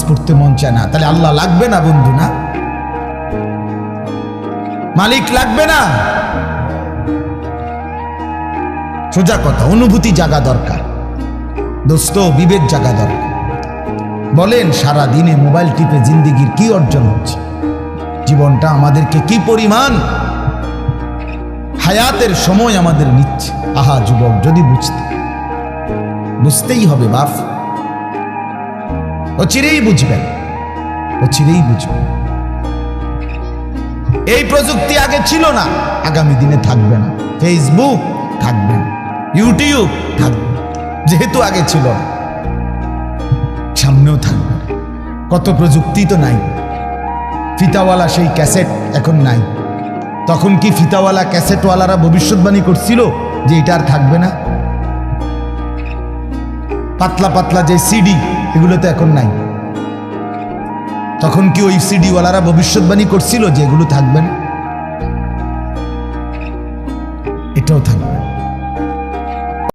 পড়তে মন চায় না, তাহলে আল্লাহ লাগবে না বন্ধু? না, মালিক লাগবে না? সোজা কথা, অনুভূতি জাগা দরকার দোস্ত, বিবেক জাগা দরকার। বলেন, সারা দিনে মোবাইল টিপে জিন্দেগির কি অর্জন হচ্ছে? জীবনটা আমাদেরকে কি পরিমাণ হায়াতের সময় আমাদের নিচ্ছে। আহা যুবক, যদি বুঝতেই হবে বাপ, অচিরেই বুঝবেন, অচিরেই বুঝবেন। এই প্রযুক্তি আগে ছিল না, আগামী দিনে থাকবে না। ফেসবুক থাকবে না, ইউটিউব থাকবে, যেহেতু আগে ছিল না, সামনেও থাকবে। কত প্রযুক্তি তো নাই। ফিতাওয়ালা সেই ক্যাসেট এখন নাই। তখন কি ফিতাওয়ালা ক্যাসেটওয়ালারা ভবিষ্যৎবাণী করছিল যে এটা আর থাকবে না? পাতলা পাতলা যে সিডি, এগুলো তো এখন নাই। তখন কি ওই সিডিওয়ালারা ভবিষ্যৎবাণী করছিল যে এগুলো থাকবে না? এটাও থাকবে।